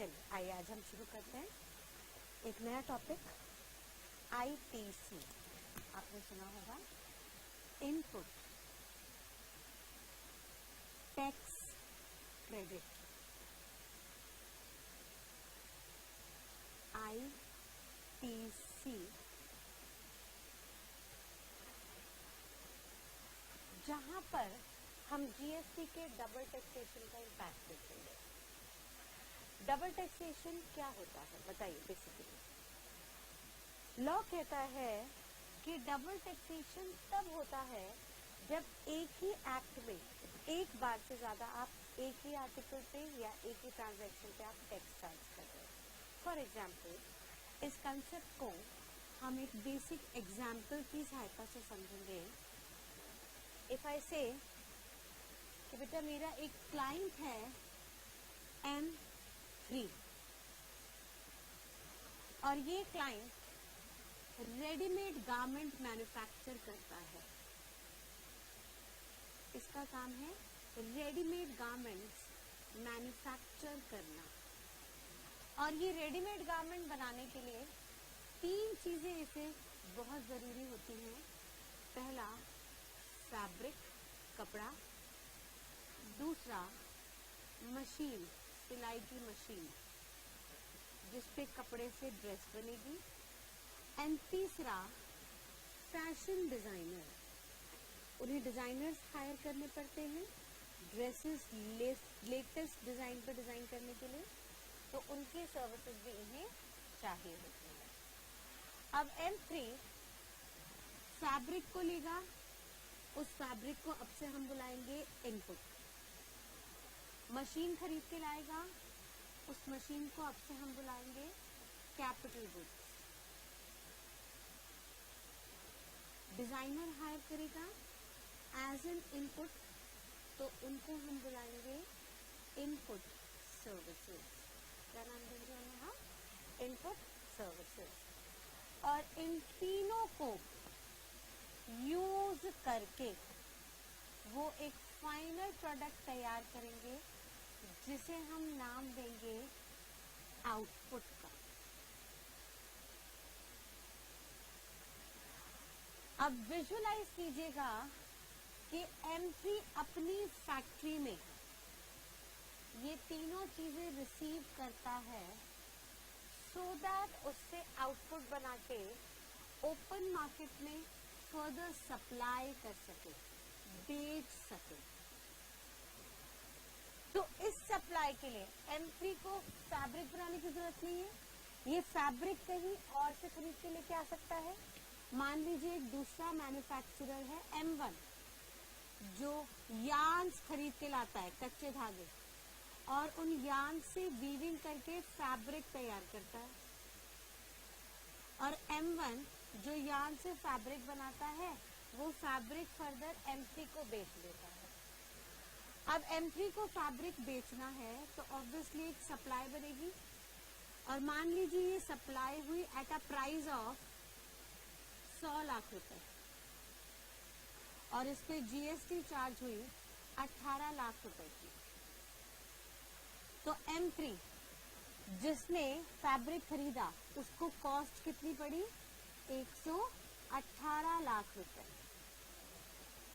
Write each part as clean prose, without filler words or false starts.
चलिए आइए आज हम शुरू करते हैं एक नया टॉपिक ITC। आपने सुना होगा इनपुट टैक्स क्रेडिट। ITC जहां पर हम GST के डबल टैक्सेशन का इम्पैक्ट देखेंगे। डबल टैक्सेशन क्या होता है बताइए। बेसिकली लॉ कहता है कि डबल टैक्सेशन तब होता है जब एक ही एक्ट में एक बार से ज्यादा आप एक ही आर्टिकल पे या एक ही ट्रांजैक्शन पे आप टैक्स चार्ज कर रहे हैं। फॉर एग्जाम्पल इस कंसेप्ट को हम एक बेसिक एग्जाम्पल की सहायता से समझेंगे। इफ आई से कि बेटा मेरा एक क्लाइंट है M3 और ये क्लाइंट रेडीमेड गारमेंट मैन्युफैक्चर करता है। इसका काम है रेडीमेड गारमेंट्स मैन्युफैक्चर करना। और ये रेडीमेड गारमेंट बनाने के लिए 3 चीजें इसे बहुत जरूरी होती हैं। पहला फैब्रिक कपड़ा, दूसरा मशीन सिलाई की मशीन जिसपे कपड़े से ड्रेस बनेगी, एंड तीसरा फैशन डिजाइनर। उन्हें डिजाइनर्स हायर करने पड़ते हैं ड्रेसेस लेटेस्ट डिजाइन पर डिजाइन करने के लिए, तो उनकी सर्विसेज भी इन्हें चाहिए होती है। अब M3 फैब्रिक को लेगा, उस फैब्रिक को अब से हम बुलाएंगे इनपुट। मशीन खरीद के लाएगा, उस मशीन को अब से हम बुलाएंगे कैपिटल गुड्स। डिजाइनर हायर करेगा एज एन इनपुट, तो उनको हम बुलाएंगे इनपुट सर्विसेज। क्या नाम देंगे उन्हें हम? Input services. और इन तीनों को यूज करके वो एक फाइनल प्रोडक्ट तैयार करेंगे जिसे हम नाम देंगे आउटपुट का। अब विजुअलाइज कीजिएगा कि M3 अपनी फैक्ट्री में ये तीनों चीजें रिसीव करता है सो दैट उससे आउटपुट बना के ओपन मार्केट में फर्दर सप्लाई कर सके, बेच सके। तो इस सप्लाई के लिए M3 को फैब्रिक बनाने की जरूरत नहीं है। ये फैब्रिक कहीं और से खरीद के लेके आ सकता है। मान लीजिए एक दूसरा मैन्युफैक्चरर है M1 जो यार्न्स खरीद के लाता है, कच्चे धागे, और उन यार्न से वीविंग करके फैब्रिक तैयार करता है। और M1 जो यार्न से फैब्रिक बनाता है वो फैब्रिक फर्दर M3 को बेच देता है। अब M3 को फैब्रिक बेचना है तो ऑब्वियसली एक सप्लाई बनेगी, और मान लीजिए ये सप्लाई हुई at a price of 100 lakh रुपए और इस पे GST चार्ज हुई 18 लाख रुपए की। तो M3 जिसने फैब्रिक खरीदा उसको कॉस्ट कितनी पड़ी? 118 लाख रुपए।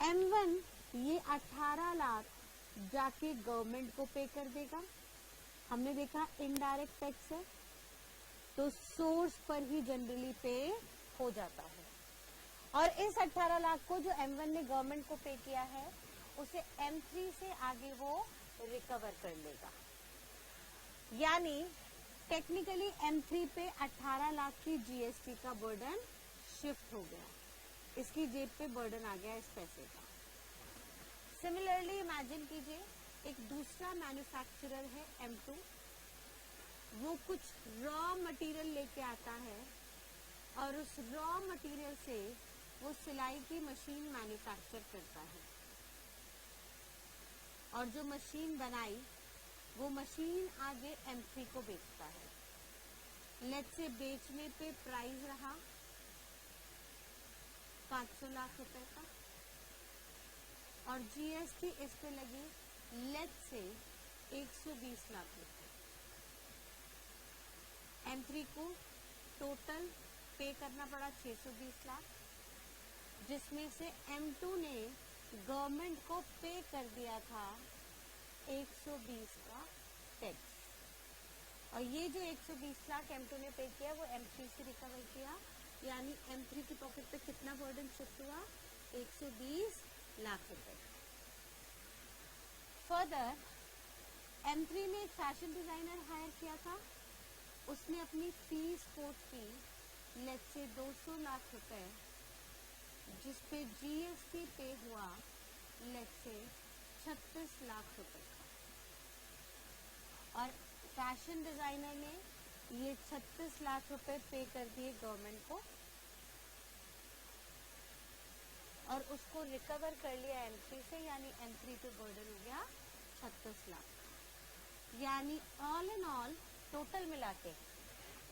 M1 ये 18 लाख जाके गवर्नमेंट को पे कर देगा। हमने देखा इनडायरेक्ट टैक्स है तो सोर्स पर ही जनरली पे हो जाता है। और इस 18 लाख को जो M1 ने गवर्नमेंट को पे किया है उसे M3 से आगे वो रिकवर कर लेगा। यानी टेक्निकली M3 पे 18 लाख की GST का बर्डन शिफ्ट हो गया, इसकी जेब पे बर्डन आ गया इस पैसे का। सिमिलरली इमेजिन कीजिए एक दूसरा मैन्युफैक्चरर है M2, वो कुछ रॉ मटेरियल लेके आता है और उस रॉ मटेरियल से वो सिलाई की मशीन मैन्युफैक्चर करता है, और जो मशीन बनाई वो मशीन आगे M3 को बेचता है। लेट्स से बेचने पे प्राइस रहा 500 लाख रुपए का और GST इस पे लगी लेट्स से 120 लाख रुपए। M3 को टोटल पे करना पड़ा 620 लाख, जिसमें से M2 ने गवर्नमेंट को पे कर दिया था 120 का टैक्स, और ये जो 120 लाख M2 ने पे किया वो M3 से रिकवर किया, यानी M3 की पॉकेट पे कितना बर्डन शिफ्ट हुआ, 120 लाख रुपए। फर्दर M3 ने एक फैशन डिजाइनर हायर किया था, उसने अपनी फीस कोट की लेट्स से 200 लाख रुपए, जिसपे GST पे हुआ लेट्स से 36 लाख रुपए का, और फैशन डिजाइनर ने ये 36 लाख रुपए पे कर दिए गवर्नमेंट को, और उसको रिकवर कर लिया M3 से, यानी M3 पे बर्डन हो गया 36 लाख। यानी ऑल इन ऑल टोटल मिला के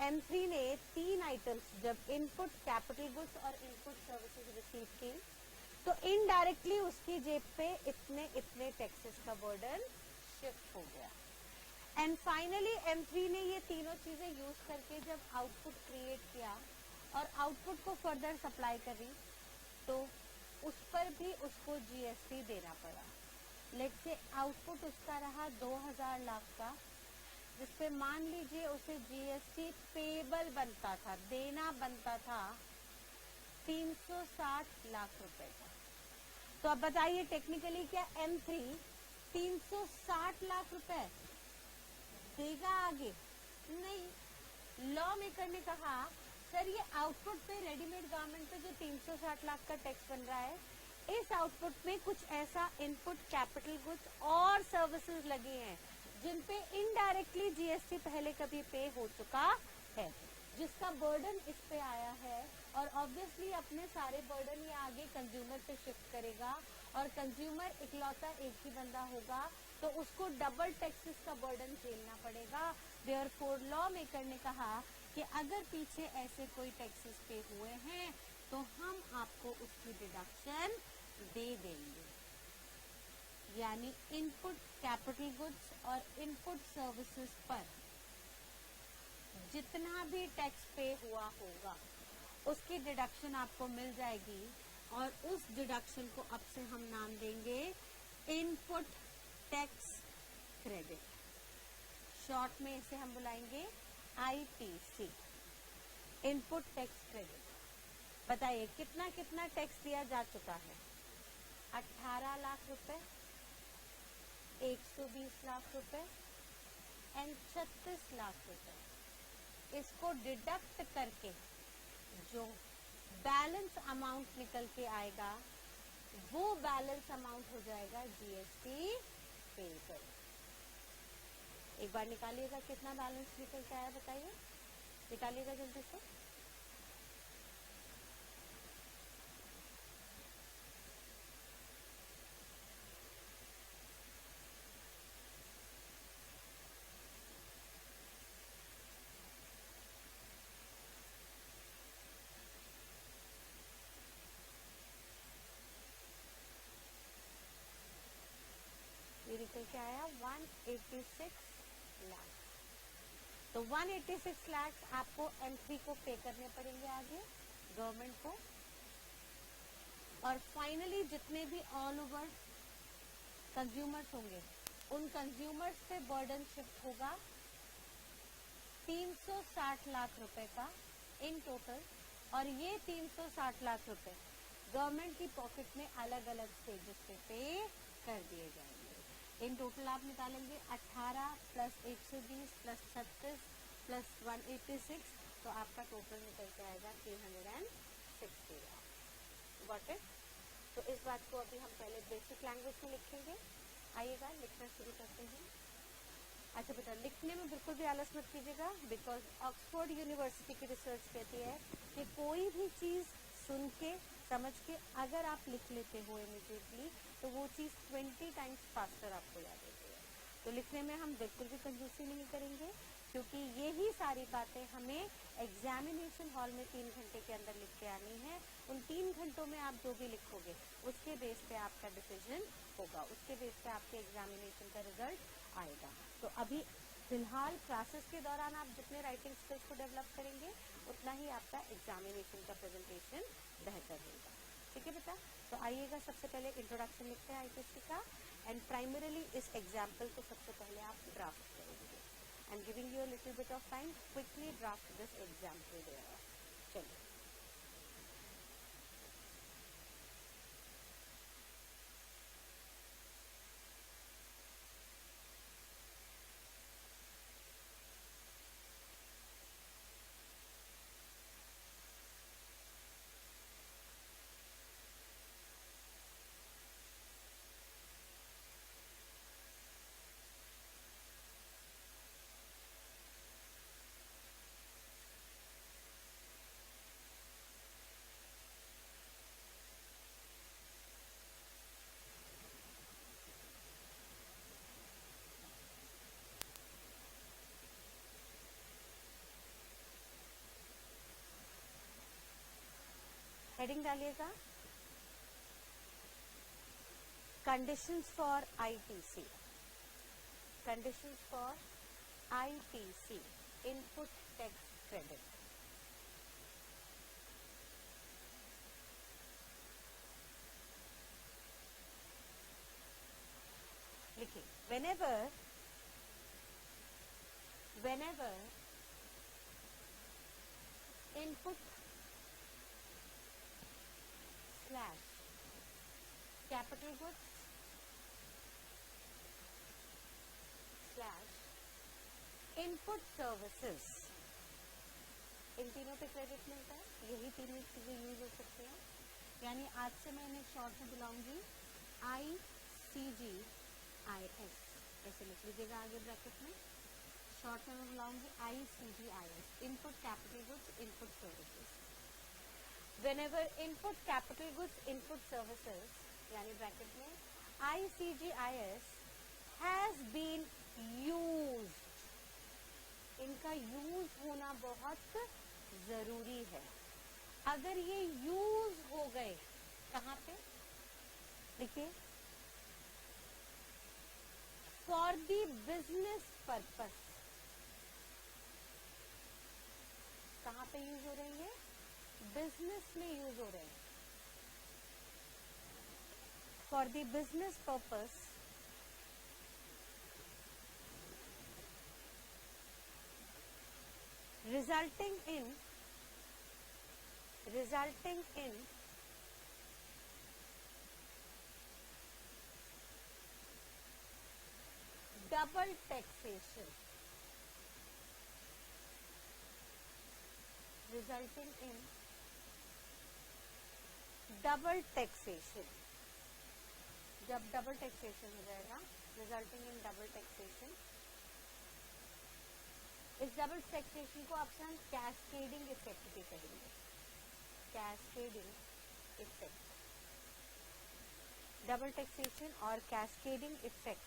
M3 ने 3 आइटम्स जब इनपुट कैपिटल गुड्स और इनपुट सर्विसेज रिसीव की, तो इनडायरेक्टली उसकी जेब पे इतने इतने टैक्सेस का बर्डन शिफ्ट हो गया। एंड फाइनली M3 ने ये तीनों चीजें यूज करके जब आउटपुट क्रिएट किया और आउटपुट को फर्दर सप्लाई करी, तो उस पर भी उसको GST देना पड़ा। लेट्स से आउटपुट उसका रहा 2000 लाख का, जिसपे मान लीजिए उसे GST पेबल बनता था, देना बनता था 360 लाख रुपए का। तो अब बताइए टेक्निकली क्या M3 360 लाख रुपए देगा आगे? नहीं। लॉ मेकर ने कहा सर ये आउटपुट पे रेडीमेड गारमेंट पे जो 360 लाख का टैक्स बन रहा है, इस आउटपुट में कुछ ऐसा इनपुट कैपिटल गुड्स और सर्विसेज लगे हैं जिन पे इनडायरेक्टली GST पहले कभी पे हो चुका है, जिसका बर्डन इस पे आया है, और ऑब्वियसली अपने सारे बर्डन ये आगे कंज्यूमर पे शिफ्ट करेगा, और कंज्यूमर इकलौता एक ही बंदा होगा, तो उसको डबल टैक्सेस का बर्डन झेलना पड़ेगा। देयरफॉर लॉ मेकर ने कहा कि अगर पीछे ऐसे कोई टैक्सेस पे हुए हैं तो हम आपको उसकी डिडक्शन दे देंगे, यानी इनपुट कैपिटल गुड्स और इनपुट सर्विसेज पर जितना भी टैक्स पे हुआ होगा उसकी डिडक्शन आपको मिल जाएगी, और उस डिडक्शन को अब से हम नाम देंगे इनपुट टैक्स क्रेडिट, शॉर्ट में इसे हम बुलाएंगे ITC, इनपुट टैक्स क्रेडिट। बताइए कितना कितना टैक्स दिया जा चुका है? 18 लाख रुपए, 120 लाख रुपए एंड 36 लाख रुपए। इसको डिडक्ट करके जो बैलेंस अमाउंट निकल के आएगा वो बैलेंस अमाउंट हो जाएगा GST पे कर। एक बार निकालिएगा कितना बैलेंस निकल के आया, बताइए, निकालिएगा जल्दी से। ये निकल के आया 186 लाख। तो 186 लाख आपको M3 को पे करने पड़ेंगे आगे गवर्नमेंट को, और फाइनली जितने भी ऑल ओवर कंज्यूमर्स होंगे उन कंज्यूमर्स पे बर्डन शिफ्ट होगा 360 लाख रुपए का इन टोटल, और ये 360 लाख रुपए गवर्नमेंट की पॉकेट में अलग अलग स्टेजेस पे कर दिए जाएंगे। इन टोटल आप निकालेंगे 18 प्लस 120 प्लस 36 प्लस 186, तो आपका टोटल निकल के आएगा 360 लाख। Got it? तो इस बात को अभी हम पहले बेसिक लैंग्वेज में लिखेंगे। आइएगा लिखना शुरू करते हैं। अच्छा बेटा, लिखने में बिल्कुल भी आलस मत कीजिएगा, बिकॉज ऑक्सफोर्ड यूनिवर्सिटी की रिसर्च कहती है कि कोई भी चीज सुन के समझ के अगर आप लिख लेते हो इमीडिएटली तो वो चीज 20 टाइम्स फास्टर आपको याद होती है। तो लिखने में हम बिल्कुल भी कंजूसी नहीं करेंगे, क्योंकि यही सारी बातें हमें एग्जामिनेशन हॉल में 3 घंटे के अंदर लिख के आनी है। उन 3 घंटों में आप जो भी लिखोगे उसके बेस पे आपका डिसीजन होगा, उसके बेस पे आपके एग्जामिनेशन का रिजल्ट आएगा। तो अभी फिलहाल क्लासेस के दौरान आप जितने राइटिंग स्किल्स को डेवलप करेंगे उतना ही आपका एग्जामिनेशन का प्रेजेंटेशन बेहतर होगा। ठीक है बेटा, तो आइएगा सबसे पहले इंट्रोडक्शन लिखते हैं आईपीएससी का, एंड प्राइमरीली इस एग्जाम्पल को सबसे पहले आप ड्राफ्ट करेंगे। I am giving you a little bit of time, quickly draft this example there. चलिए, हेडिंग डालिएगा conditions for ITC, conditions for ITC input tax credit. लिखिए, whenever input slash capital goods slash input services, इन तीनों पे credit मिलता है, यही तीनों चीजें यूज हो सकती हैं। यानी आज से मैं इन्हें शॉर्ट में बुलाऊंगी ICGIS, ऐसे लिख लीजिएगा आगे ब्रैकेट में। शॉर्ट में मैं बुलाऊंगी ICGIS, input capital goods input services. Whenever input capital goods input services, यानी ब्रैकेट में ICGIS हैज बीन यूज्ड, इनका यूज होना बहुत जरूरी है। अगर ये यूज हो गए कहाँ पे, देखिए, फॉर द बिजनेस पर्पस, कहाँ पे यूज हो रहे हैं, बिजनेस में यूज हो रहे हैं। For the business purpose resulting in double taxation, resulting in double taxation, जब डबल टैक्सेशन हो जाएगा, रिजल्टिंग इन डबल टैक्सेशन, इस डबल टैक्सेशन को ऑप्शन कैस्केडिंग इफेक्ट भी कहेंगे, कैस्केडिंग इफेक्ट, डबल टैक्सेशन और cascading effect.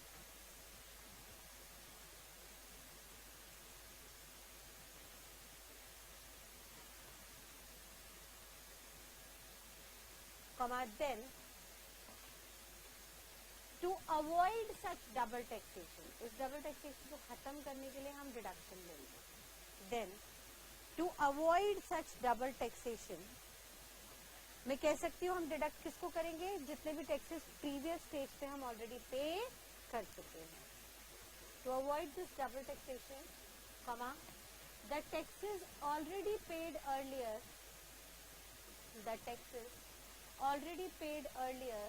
Then to avoid such double taxation, इस double taxation को खत्म करने के लिए हम डिडक्शन लेंगे। Then to avoid such double taxation, मैं कह सकती हूँ हम डिडक्ट किसको करेंगे, जितने भी टैक्सेस प्रीवियस स्टेज पे हम ऑलरेडी पे कर चुके हैं। To avoid this double taxation, the taxes already paid earlier, the taxes already paid earlier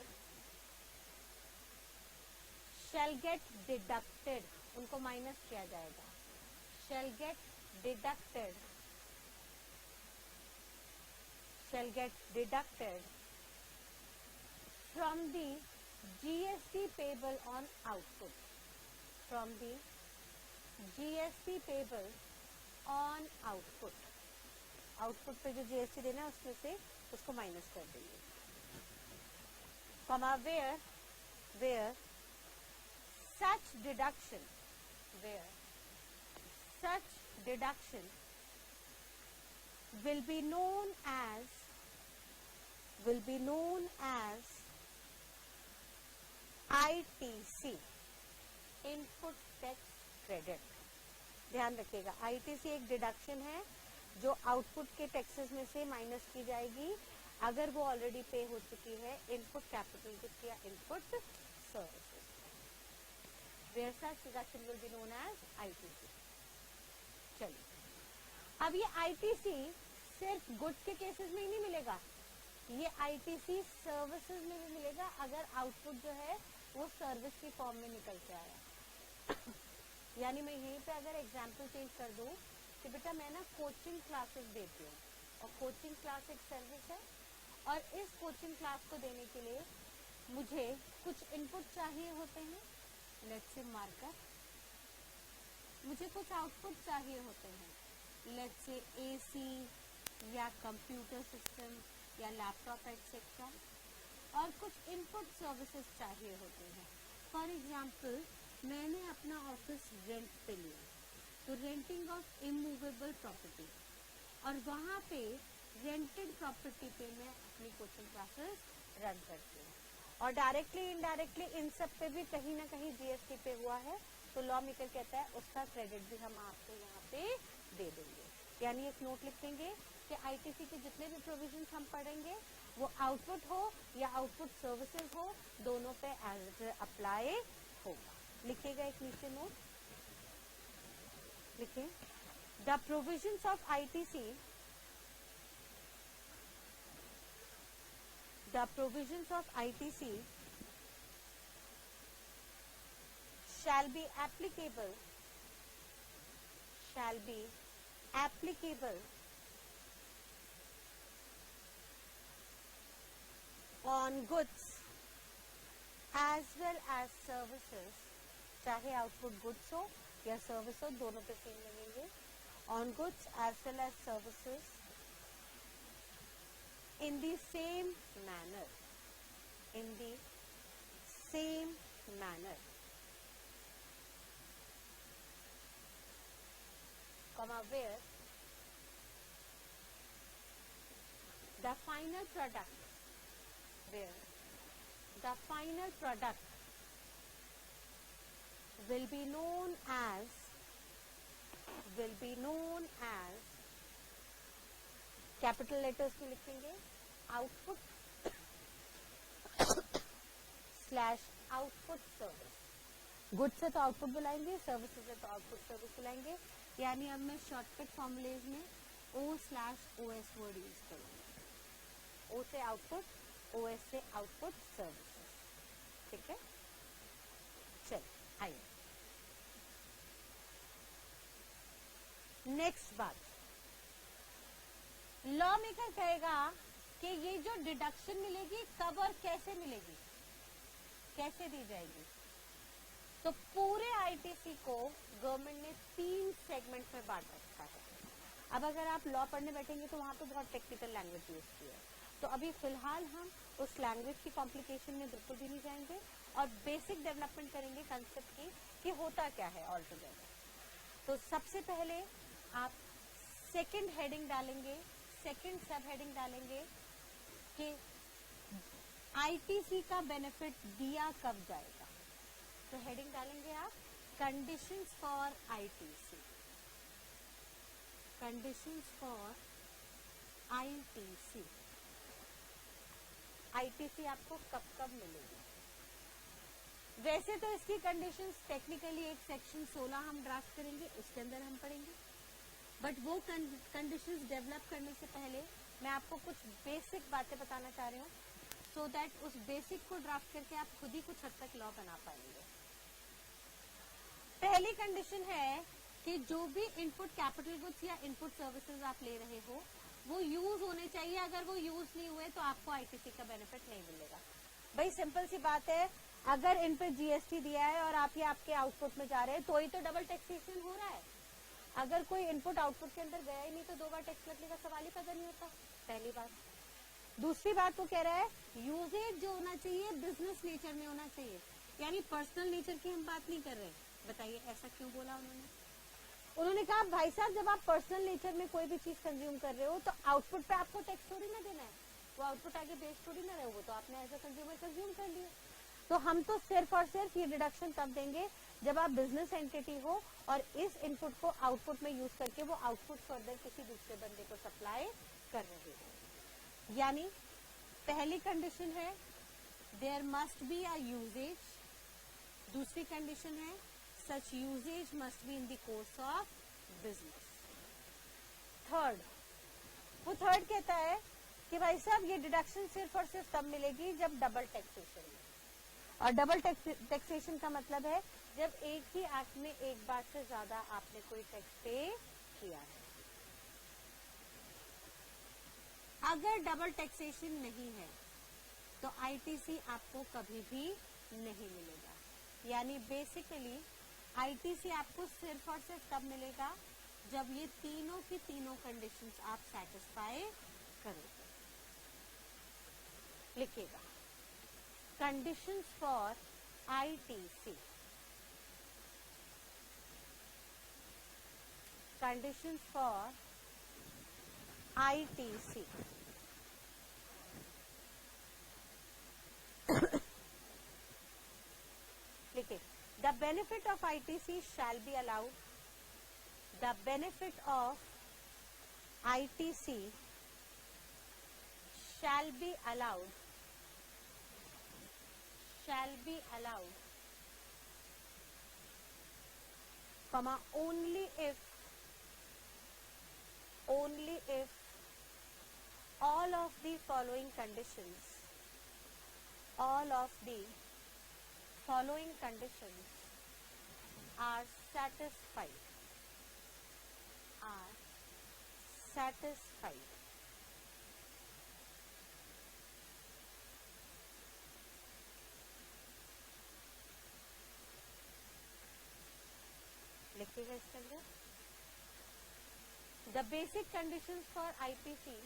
shall get deducted, उनको माइनस किया जाएगा, shall get deducted from the GST payable on output, from the GST payable on output, output पे जो GST देना है उसमें से उसको माइनस कर देंगे। where such deduction will be known as ITC, input tax credit, ध्यान रखिएगा, आईटीसी एक डिडक्शन है जो आउटपुट के टैक्सेस में से माइनस की जाएगी अगर वो ऑलरेडी पे हो चुकी है इनपुट कैपिटल गुड्स या input services. Where such deduction will be known as ITC. चलिए, अब ये आईटीसी सिर्फ गुड्स के केसेस में ही नहीं मिलेगा, ये आईटीसी सर्विसेज में भी मिलेगा अगर आउटपुट जो है वो सर्विस की फॉर्म में निकल के आया। यानी मैं यहीं पे अगर एग्जांपल चेंज कर दूं कि बेटा मैं ना कोचिंग क्लासेस देती हूँ और कोचिंग क्लास एक सर्विस है और इस कोचिंग क्लास को देने के लिए मुझे कुछ इनपुट चाहिए होते हैं, लेट्स से मार्कर, मुझे कुछ आउटपुट चाहिए होते हैं, लेट्स से एसी या कंप्यूटर सिस्टम या लैपटॉप एक्सेट्रा, और कुछ इनपुट सर्विसेज चाहिए होते हैं। फॉर एग्जाम्पल मैंने अपना ऑफिस रेंट पे लिया, तो रेंटिंग ऑफ इमूवेबल प्रॉपर्टी, और वहाँ पे रेंटेड प्रॉपर्टी पे मैं अपनी कोचिंग क्लासेस रन करती हूँ, और डायरेक्टली इनडायरेक्टली इन सब पे भी कहीं ना कहीं जीएसटी पे हुआ है, तो लॉ मेकर कहता है उसका क्रेडिट भी हम आपको यहाँ पे दे देंगे। यानी एक नोट लिख देंगे कि आईटीसी के जितने भी प्रोविजंस हम पढ़ेंगे वो आउटपुट हो या आउटपुट सर्विसेज हो, दोनों पे एज अप्लाई होगा। लिखिएगा एक नीचे नोट, लिखिए, the provisions of ITC, the provisions of ITC shall be applicable on goods as well as services, चाहे आउटपुट गुड्स हो या सर्विस हो, दोनों पे सेम लगेंगे, on goods as well as services in the same manner, comma, where the final product will be known as capital letters में लिखेंगे output slash output service. Good से तो आउटपुट बुलाएंगे, सर्विस से तो आउटपुट सर्विस बुलाएंगे, यानी अब मैं शॉर्टकट फॉर्मूलेज में O/OS वर्ड यूज करूंगा। O से आउटपुट, OS से आउटपुट सर्विसेज, ठीक है। चलिए आइए नेक्स्ट बात, लॉ मेकर कहेगा कि ये जो डिडक्शन मिलेगी कब और कैसे मिलेगी, कैसे दी जाएगी। तो पूरे आईटीसी को गवर्नमेंट ने 3 सेगमेंट में बांट रखा है। अब अगर आप लॉ पढ़ने बैठेंगे तो वहां पे बहुत टेक्निकल लैंग्वेज यूज की है, तो अभी फिलहाल हम उस लैंग्वेज की कॉम्प्लिकेशन में बिल्कुल भी नहीं जाएंगे और बेसिक डेवलपमेंट करेंगे कंसेप्ट की कि होता क्या है ऑल टुगेदर। तो सबसे पहले आप सेकंड हेडिंग डालेंगे, सेकंड सब हेडिंग डालेंगे कि आईटीसी का बेनिफिट दिया कब जाएगा। तो हेडिंग डालेंगे आप conditions for ITC, conditions for ITC, ITC आपको कब कब मिलेगी। वैसे तो इसकी कंडीशंस टेक्निकली एक सेक्शन 16 हम ड्राफ्ट करेंगे, उसके अंदर हम पढ़ेंगे, बट वो कंडीशंस डेवलप करने से पहले मैं आपको कुछ बेसिक बातें बताना चाह रही हूँ, सो दैट उस बेसिक को ड्राफ्ट करके आप खुद ही कुछ हद तक लॉ बना पाएंगे। पहली कंडीशन है कि जो भी इनपुट कैपिटल गुड्स या इनपुट सर्विसेज आप ले रहे हो वो यूज होने चाहिए। अगर वो यूज नहीं हुए तो आपको आईटीसी का बेनिफिट नहीं मिलेगा। भाई सिंपल सी बात है, अगर इन पे जीएसटी दिया है और आप ये आपके आउटपुट में जा रहे हैं तो ही तो डबल टैक्सेशन हो रहा है। अगर कोई इनपुट आउटपुट के अंदर गया ही नहीं तो 2 बार टैक्स लगने का सवाल ही पैदा नहीं होता, पहली बात। दूसरी बात वो कह रहा है यूजेज जो होना चाहिए बिजनेस नेचर में होना चाहिए, यानी पर्सनल नेचर की हम बात नहीं कर रहे। बताइए ऐसा क्यों बोला उन्होंने कहा भाई साहब जब आप पर्सनल नेचर में कोई भी चीज कंज्यूम कर रहे हो तो आउटपुट पे आपको टैक्स थोड़ी ना देना है, वो आउटपुट आगे बेच थोड़ी ना रहे, वो तो आपने एज अ कंज्यूमर कंज्यूम कर लिया। तो हम तो सिर्फ और सिर्फ ये डिडक्शन तब देंगे जब आप बिजनेस एंटिटी हो और इस इनपुट को आउटपुट में यूज करके वो आउटपुट फर्दर किसी दूसरे बंदे को सप्लाई कर रहे हो। यानी पहली कंडीशन है there must be a usage, दूसरी कंडीशन है such usage must be in the course of business. Third, वो थर्ड कहता है कि भाई साहब ये डिडक्शन सिर्फ और सिर्फ तब मिलेगी जब डबल टैक्सेशन है। और डबल टैक्सेशन का मतलब है जब एक ही एक्ट में एक बार से ज्यादा आपने कोई टैक्स पे किया है। अगर डबल टैक्सेशन नहीं है तो आईटीसी आपको कभी भी नहीं मिलेगा। यानी बेसिकली आईटीसी आपको सिर्फ और सिर्फ तब मिलेगा जब ये तीनों की तीनों कंडीशंस आप सेटिस्फाई करोगे। लिखिएगा conditions for ITC, conditions for ITC. लिखिए the benefit of ITC shall be allowed, the benefit of ITC shall be allowed, shall be allowed, comma only if all of the following conditions, all of the following conditions are satisfied, are satisfied. लिखिएगा इसके अंदर the basic conditions for IPC,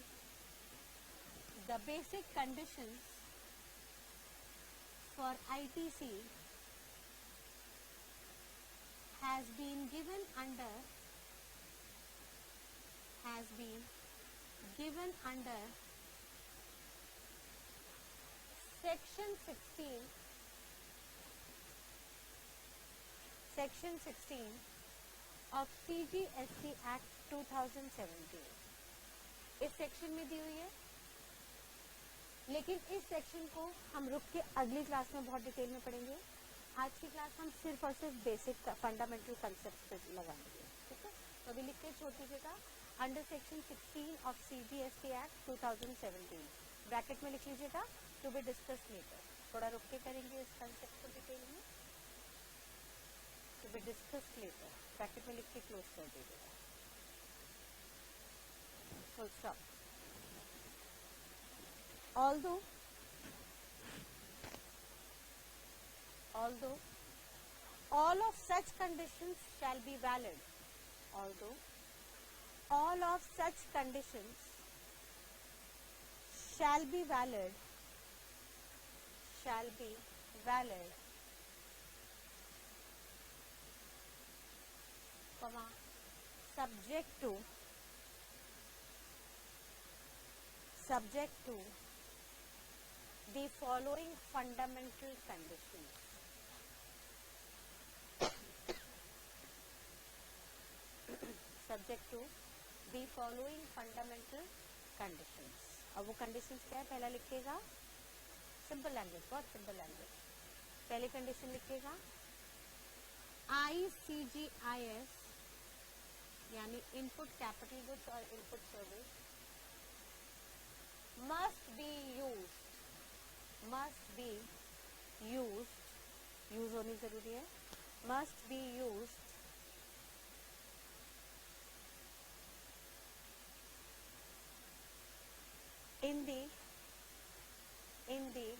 the basic conditions for ITC has been given under section 16 of CGST Act 2017। इस section में दी हुई है, लेकिन इस section को हम रुक के अगली क्लास में बहुत डिटेल में पढ़ेंगे। आज की क्लास हम सिर्फ और सिर्फ बेसिक फंडामेंटल कंसेप्ट पे लगाएंगे, ठीक है। तो अभी लिखते हैं छोटी जगह under section 16 of CGST Act 2017, bracket में लिख लीजिएगा टू बी डिस्कस लेटर। थोड़ा रुक के करेंगे इस कंसेप्ट को डिटेल में, to be discuss later, bracket में लिख के क्लोज कर दीजिएगा, full stop. although all of such conditions shall be valid, although all of such conditions shall be valid, comma subject to the following fundamental conditions, subject to the following fundamental conditions। अब वो conditions क्या है पहला लिखिएगा, simple language, बहुत simple language. पहली condition लिखिएगा ICGIS यानी इनपुट कैपिटल गुड्स और input service must be used, use होनी जरूरी है, must be used in the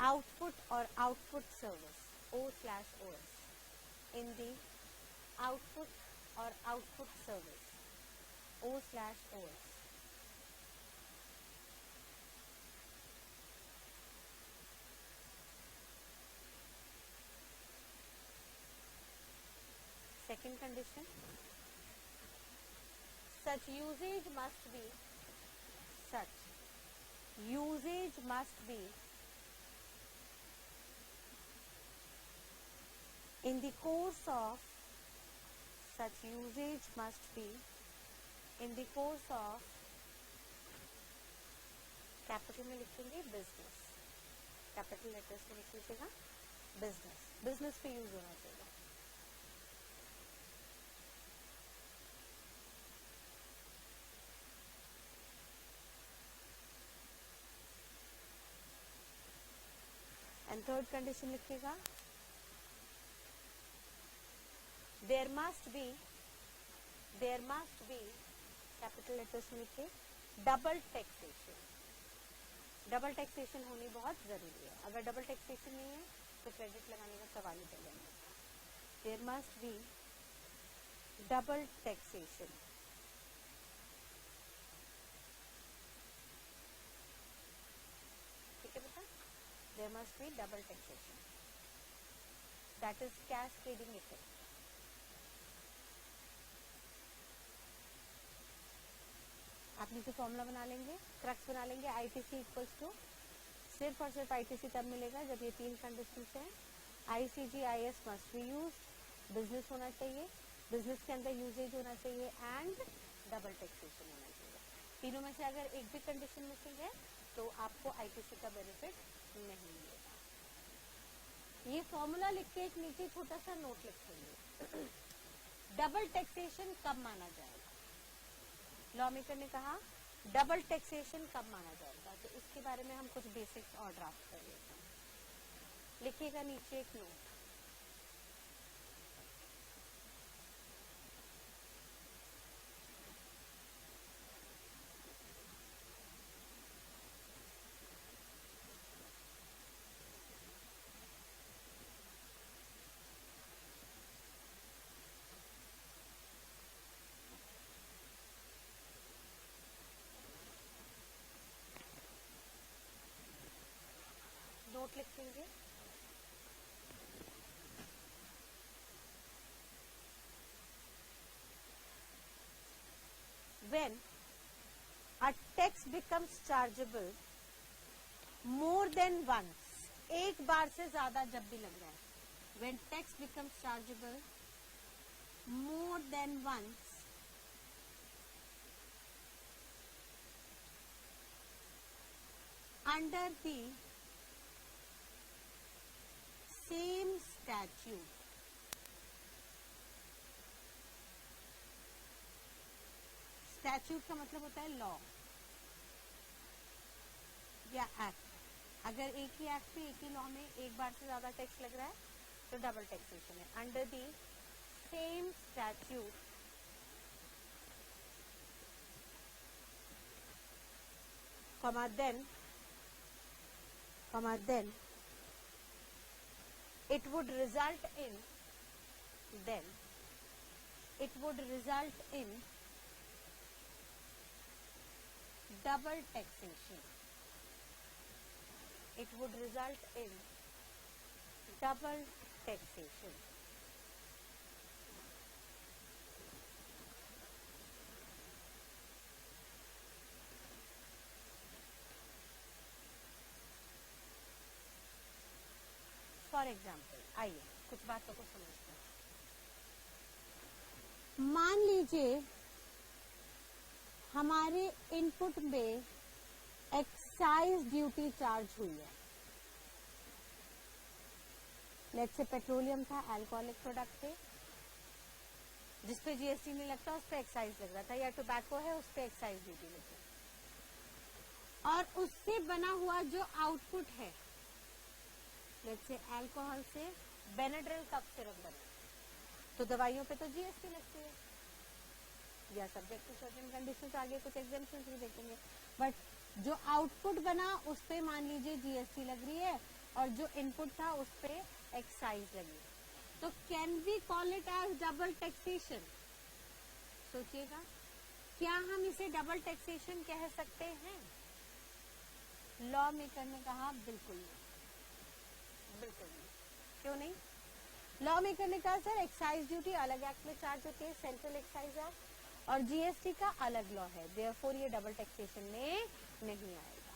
output or output service O/OS, in the output or output service O/OS। Second condition, such usage must be such usage must be in the course of such usage must be in the course of capital में लिखेंगे business, capital letters में लिख लीजिएगा business, business पे use होना चाहिए। And third condition लिखिएगा there must be capital letters में लिखिए डबल टैक्सेशन, डबल टैक्सेशन होनी बहुत जरूरी है। अगर डबल टैक्सेशन नहीं है तो क्रेडिट लगाने का सवाल ही चलेगा। There must be double taxation, ठीक है बेटा, there must be double taxation, that is cascading effect. आप नीचे फॉर्मूला बना लेंगे, क्रक्स बना लेंगे, आईटीसी इक्वल्स टू, सिर्फ और सिर्फ आईटीसी तब मिलेगा जब ये तीन कंडीशन है। ICGIS must be use, business होना चाहिए, बिजनेस के अंदर यूजेज होना चाहिए एंड डबल टैक्सेशन होना चाहिए। तीनों में से अगर एक भी कंडीशन मिसिंग है तो आपको आईटीसी का बेनिफिट नहीं मिलेगा। ये फॉर्मूला लिख के एक नीचे छोटा सा नोट लिखेंगे डबल टैक्सेशन कब माना जाएगा। लॉ मेकर ने कहा डबल टैक्सेशन कब माना जाएगा, तो इसके बारे में हम कुछ बेसिक्स और ड्राफ्ट कर लेते हैं। लिखिएगा नीचे एक नोट, नोट लिखेंगे when a tax becomes chargeable more than once, एक बार से ज्यादा जब भी लग रहा है, when tax becomes chargeable more than once under the same statute, statute का मतलब होता है लॉ या एक्ट। अगर एक ही एक्ट में एक ही लॉ में एक बार से ज्यादा टैक्स लग रहा है तो डबल टैक्सेशन है। Under the same statute comma then it would result in double taxation. It would result in double taxation. For example आइए कुछ बातों को समझते हैं। मान लीजिए हमारे इनपुट में एक्साइज ड्यूटी चार्ज हुई है। लेट्स से पेट्रोलियम था, अल्कोहलिक प्रोडक्ट थे जिसपे जीएसटी नहीं लगता, उस पे एक्साइज लग रहा था, या टोबैको है उस पे एक्साइज ड्यूटी लगी, और उससे बना हुआ जो आउटपुट है, लेट्स से अल्कोहल से बेनाड्रिल कफ सिरप बना, तो दवाइयों पे तो जीएसटी लगती है, या सब्जेक्ट टू सर्टेन कंडीशंस, आगे कुछ एग्जेम्पशंस भी देखेंगे, बट जो आउटपुट बना उस पे मान लीजिए जीएसटी लग रही है और जो इनपुट था उस पे एक्साइज लगी, तो can we call it as double taxation? सोचिएगा, क्या हम इसे डबल टैक्सेशन कह सकते हैं? लॉ मेकर ने कहा बिल्कुल नहीं, बिल्कुल नहीं। क्यों नहीं? लॉ मेकर ने कहा सर एक्साइज ड्यूटी अलग एक्ट में चार्ज होती है, सेंट्रल एक्साइज एक्ट, और जीएसटी का अलग लॉ है, देयरफॉर ये डबल टैक्सेशन में नहीं आएगा।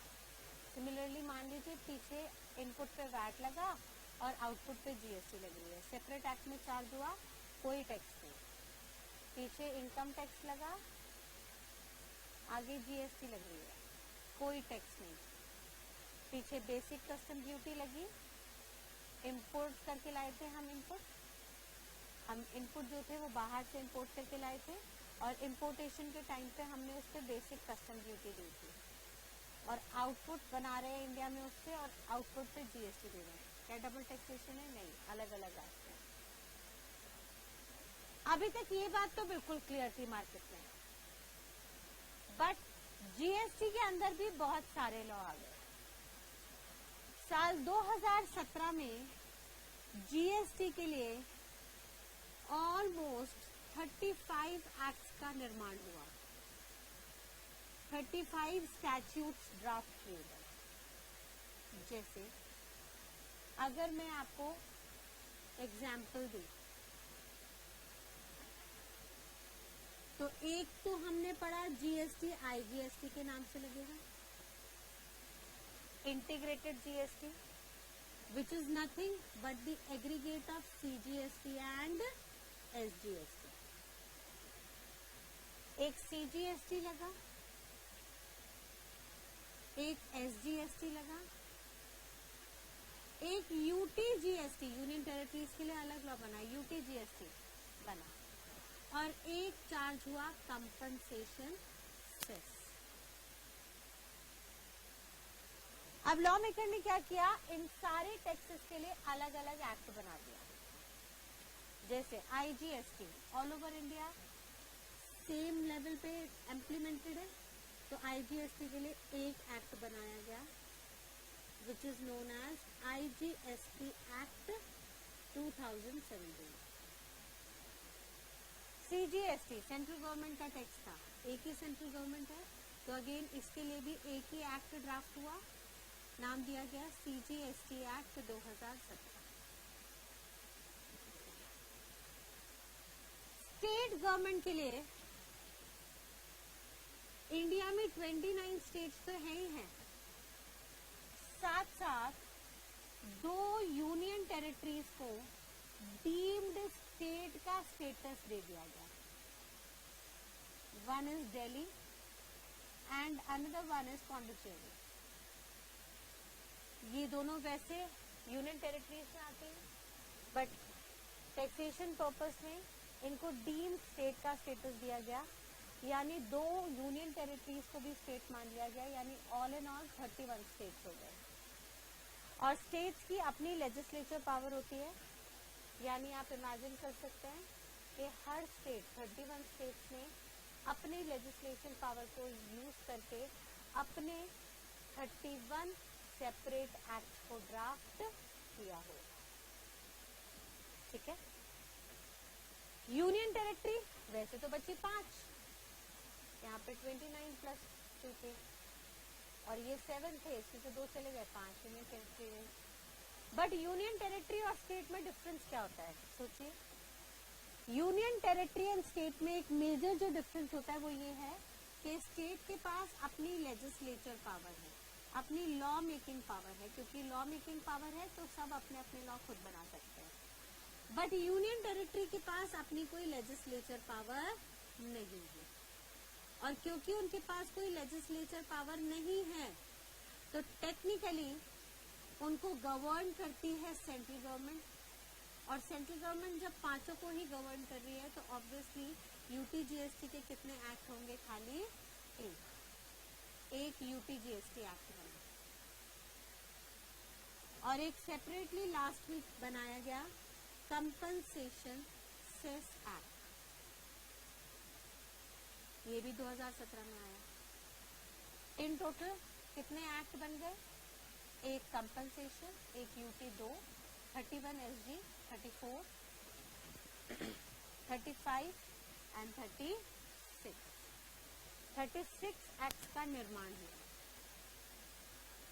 सिमिलरली मान लीजिए पीछे इनपुट पे वैट लगा और आउटपुट पे जीएसटी लग रही है, सेपरेट एक्ट में चार्ज हुआ, कोई टैक्स नहीं। पीछे इनकम टैक्स लगा, आगे जीएसटी लग रही है, कोई टैक्स नहीं। पीछे बेसिक कस्टम ड्यूटी लगी, इंपोर्ट करके लाए थे हम इनपुट जो थे वो बाहर से इंपोर्ट करके लाए थे और इंपोर्टेशन के टाइम पे हमने उस पर बेसिक कस्टम ड्यूटी दी थी और आउटपुट बना रहे हैं इंडिया में उससे और आउटपुट पे जीएसटी दे रहे हैं। क्या डबल टैक्सेशन है? नहीं, अलग अलग आते हैं। अभी तक ये बात तो बिल्कुल क्लियर थी मार्केट में, बट जीएसटी के अंदर भी बहुत सारे लॉ आ गए। साल 2017 में जीएसटी के लिए ऑलमोस्ट 35 एक्ट्स का निर्माण हुआ, 35 स्टैट्यूट्स ड्राफ्ट किए गए। जैसे अगर मैं आपको एग्जाम्पल दूं तो एक तो हमने पढ़ा जीएसटी आईजीएसटी के नाम से लगेगा, integrated GST which is nothing but the aggregate of CGST and SGST। एक CGST लगा, एक SGST लगा, एक UTGST यूनियन टेरिटरीज के लिए अलग लॉ बना, UTGST बना, और एक चार्ज हुआ कंपनसेशन सेस। अब लॉ मेकर ने क्या किया, इन सारे टैक्सेस के लिए अलग अलग एक्ट बना दिया। जैसे IGST all over India same level पे इम्प्लीमेंटेड है, तो आईजीएसटी के लिए एक एक्ट बनाया गया which is known as IGST act 2017। CGST central government का टैक्स था, एक ही सेंट्रल गवर्नमेंट है, तो अगेन इसके लिए भी एक ही एक्ट ड्राफ्ट हुआ, नाम दिया गया सीजीएसटी एक्ट 2017। स्टेट गवर्नमेंट के लिए इंडिया में 29 स्टेट्स तो है ही हैं, साथ साथ 2 यूनियन टेरिटरीज को डीम्ड स्टेट का स्टेटस दे दिया गया। One is Delhi and another one is Pondicherry. ये दोनों वैसे यूनियन टेरिटरीज में आते हैं, बट टैक्सेशन पर्पस में इनको डीम स्टेट का स्टेटस दिया गया, यानी 2 यूनियन टेरिटरीज को भी स्टेट मान लिया गया, यानी ऑल इन ऑल 31 स्टेट्स हो गए। और स्टेट्स की अपनी लेजिस्लेचर पावर होती है, यानी आप इमेजिन कर सकते हैं कि हर स्टेट 31 स्टेट्स ने अपनी लेजिस्लेशन पावर को यूज करके अपने 31 सेपरेट एक्ट को ड्राफ्ट किया हो। ठीक है, यूनियन टेरिटरी वैसे तो बची 5, यहाँ पे 29 प्लस 2 थे और ये 7 थे, इसमें से 2 चले गए, 5 यूनियन टेरिटरी रहे। बट यूनियन टेरिटरी और स्टेट में डिफरेंस क्या होता है? सोचिए, यूनियन टेरिटरी एंड स्टेट में एक मेजर जो डिफरेंस होता है वो ये है कि स्टेट के पास अपनी लेजिस्लेचर पावर है, अपनी लॉ मेकिंग पावर है, क्योंकि लॉ मेकिंग पावर है तो सब अपने अपने लॉ खुद बना सकते हैं। बट यूनियन टेरिटरी के पास अपनी कोई लेजिस्लेचर पावर नहीं है, और क्योंकि उनके पास कोई लेजिस्लेचर पावर नहीं है तो टेक्निकली उनको गवर्न करती है सेंट्रल गवर्नमेंट, और सेंट्रल गवर्नमेंट जब 5 को ही गवर्न कर रही है तो ऑब्वियसली यूटीजीएसटी के कितने एक्ट होंगे? खाली एक यूटीजीएसटी एक्ट बना, और एक सेपरेटली लास्ट वीक बनाया गया कंपनसेशन सेस एक्ट, ये भी 2017 में आया। इन टोटल कितने एक्ट बन गए? एक कंपनसेशन, एक यूटी 2, 31 एसजी, 34, 35 एंड 36 एक्ट का निर्माण हुआ,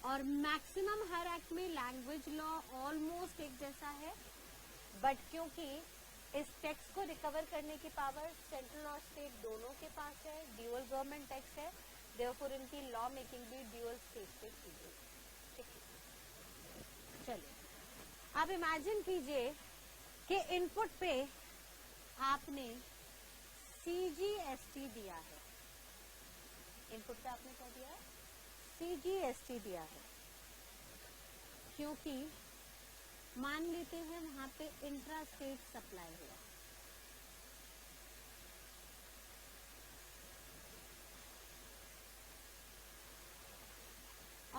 और मैक्सिमम हर एक्ट में लैंग्वेज लॉ ऑलमोस्ट एक जैसा है, बट क्योंकि इस टैक्स को रिकवर करने की पावर सेंट्रल और स्टेट दोनों के पास है, ड्यूअल गवर्नमेंट टैक्स है, देयरफॉर इनकी लॉ मेकिंग भी ड्यूअल स्टेट पे की गई। ठीक है, चलिए आप इमेजिन कीजिए कि इनपुट पे आपने CGST दिया है, इनपुट पे आपने क्या दिया है, CGST दिया है, क्योंकि मान लेते हैं वहां पे इंट्रा स्टेट सप्लाई हुआ,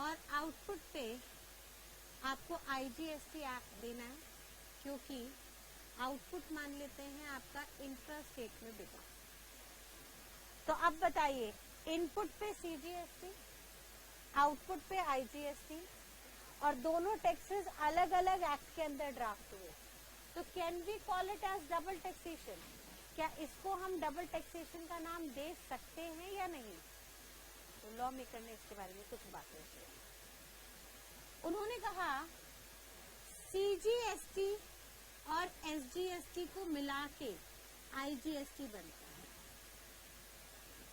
और आउटपुट पे आपको IGST देना है, क्योंकि आउटपुट मान लेते हैं आपका इंट्रा स्टेट में बिका। तो अब बताइए, इनपुट पे CGST, आउटपुट पे IGST, और दोनों टैक्सेस अलग अलग एक्ट के अंदर ड्राफ्ट हुए, तो can we call it as double taxation? क्या इसको हम डबल टैक्सेशन का नाम दे सकते हैं या नहीं? तो लॉ मेकर ने इसके बारे में कुछ बातें की। उन्होंने कहा CGST और SGST को मिला के IGST बनता है,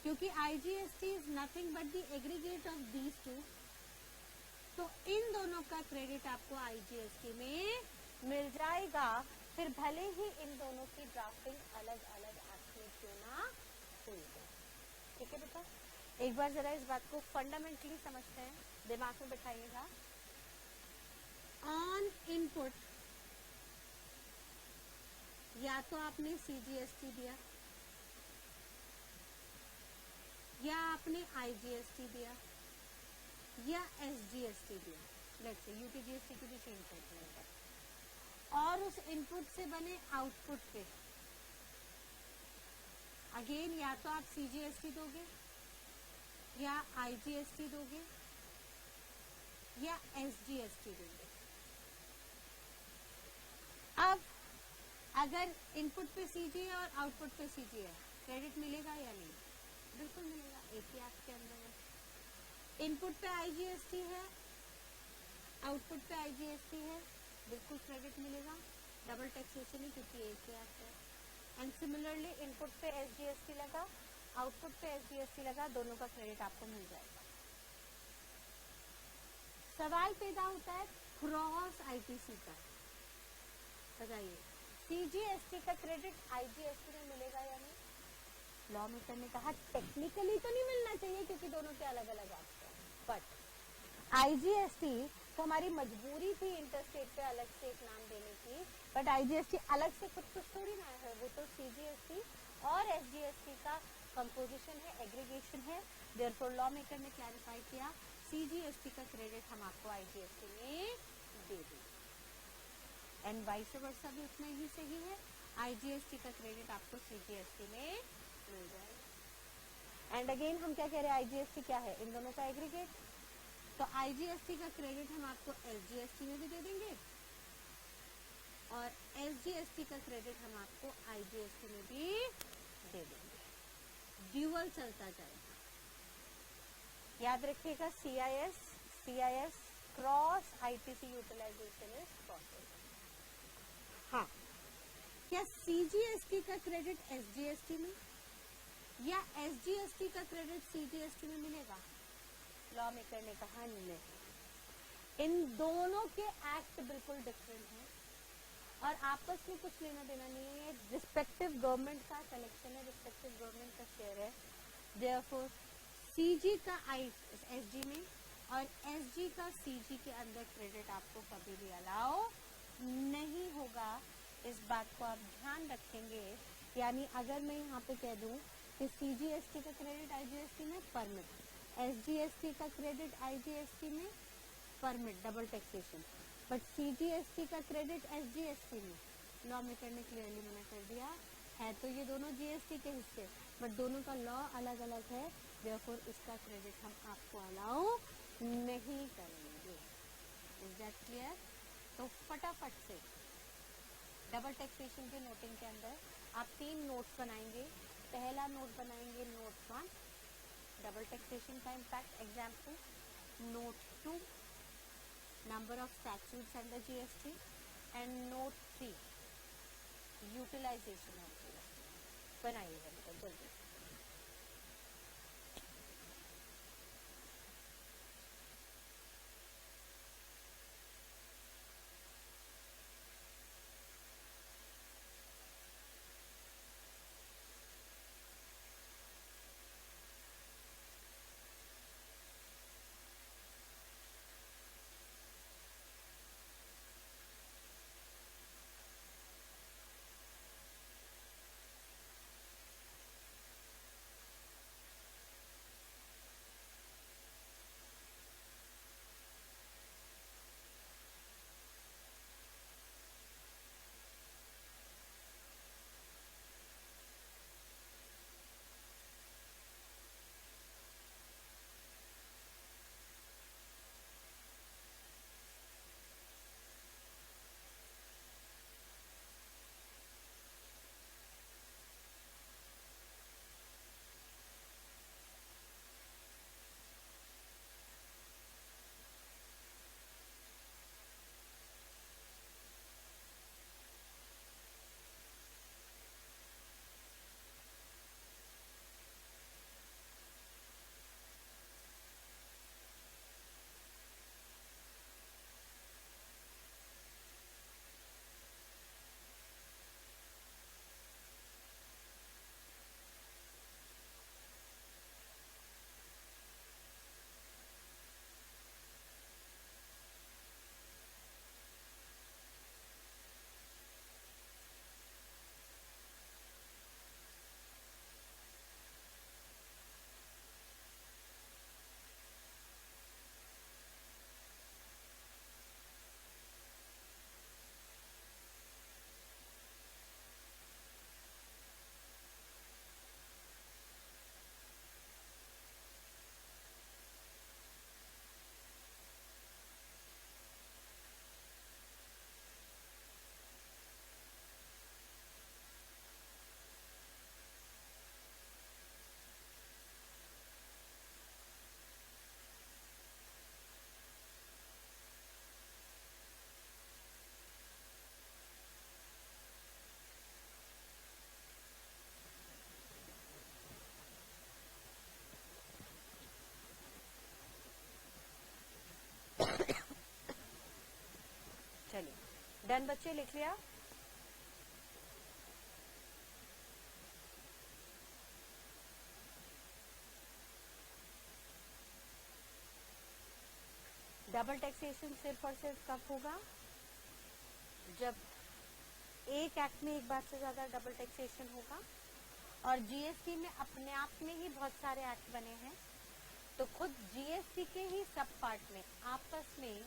क्योंकि IGST is nothing but the aggregate of these two, तो इन दोनों का क्रेडिट आपको IGST में मिल जाएगा, फिर भले ही इन दोनों की ड्राफ्टिंग अलग अलग एक्ट में क्यों ना हुई है। ठीक है बेटा, एक बार जरा इस बात को फंडामेंटली समझते हैं, दिमाग में बैठाइएगा। ऑन इनपुट या तो आपने CGST दिया या आपने IGST दिया या SGST दिया, लेट्स से UTGST की भी चेंज करते हैं, और उस इनपुट से बने आउटपुट पे अगेन या तो आप CGST दोगे या IGST दोगे या SGST दोगे। अब अगर इनपुट पे CG है और आउटपुट पे CG है, क्रेडिट मिलेगा या नहीं? बिल्कुल मिलेगा, एक ही एक्ट के अंदर है। इनपुट पे IGST है, आउटपुट पे IGST है, बिल्कुल क्रेडिट मिलेगा, डबल टैक्सेशन है क्योंकि एक ही एक्ट है। एंड सिमिलरली इनपुट पे SGST लगा, आउटपुट पे SGST लगा, दोनों का क्रेडिट आपको मिल जाएगा। सवाल पैदा होता है क्रॉस ITC का, बताइए CGST का क्रेडिट IGST में मिलेगा या नहीं? लॉ मेकर ने कहा टेक्निकली तो नहीं मिलना चाहिए क्योंकि दोनों के अलग अलग एक्ट हैं, बट IGST तो हमारी मजबूरी थी इंटरस्टेट पे अलग से एक नाम देने की, बट IGST अलग से खुद कुछ थोड़ी ना है, वो तो CGST और SGST का कंपोजिशन है, एग्रीगेशन है। देयरफॉर लॉ मेकर ने क्लैरिफाई किया CGST का क्रेडिट हम आपको IGST में दे देंगे, एंड वाइस वर्सा भी उतना ही सही है, IGST का क्रेडिट आपको CGST में मिल जाएगा। एंड अगेन हम क्या कह रहे हैं, IGST क्या है, इन दोनों का एग्रीगेट, तो IGST का क्रेडिट हम आपको SGST में भी दे देंगे और SGST का क्रेडिट हम आपको IGST में भी दे देंगे, ड्यूअल चलता जाएगा। याद रखिएगा CIS cross ITC utilization is possible. हाँ, क्या CGST का क्रेडिट SGST में या SGST का क्रेडिट CGST में मिलेगा? लॉ मेकर ने कहा नहीं, इन दोनों के एक्ट बिल्कुल डिफरेंट हैं और आपस में कुछ लेना देना नहीं है, रिस्पेक्टिव गवर्नमेंट का कलेक्शन है, रिस्पेक्टिव गवर्नमेंट का शेयर है। देयरफॉर CG का SG में और SG का CG के अंदर क्रेडिट आपको कभी भी अलाउ नहीं होगा, इस बात को आप ध्यान रखेंगे। यानी अगर मैं यहाँ पे कह दूं कि CGST का क्रेडिट IGST में परमिट, SGST का क्रेडिट IGST में permit, double taxation, but CGST का क्रेडिट SGST में, लॉ मेकर ने क्लियरली मना कर दिया है। तो ये दोनों GST के हिस्से, बट दोनों का लॉ अलग अलग है, देयरफॉर इसका क्रेडिट हम आपको अलाउ नहीं करेंगे। Is that clear? तो फटाफट से डबल टैक्सेशन के नोटिंग के अंदर आप 3 नोट्स बनाएंगे। पहला नोट बनाएंगे नोट 1, डबल टैक्सेशन का impact example, note 2, number of statutes under GST, and note 3, utilization होती है। बनाइएगा बेटा जल्दी। चलिए डन बच्चे, लिख लिया। डबल टैक्सेशन सिर्फ और सिर्फ कब होगा? जब एक एक्ट में एक बार से ज्यादा डबल टैक्सेशन होगा। और जीएसटी में अपने आप में ही बहुत सारे एक्ट बने हैं, तो खुद जीएसटी के ही सब पार्ट में आपस में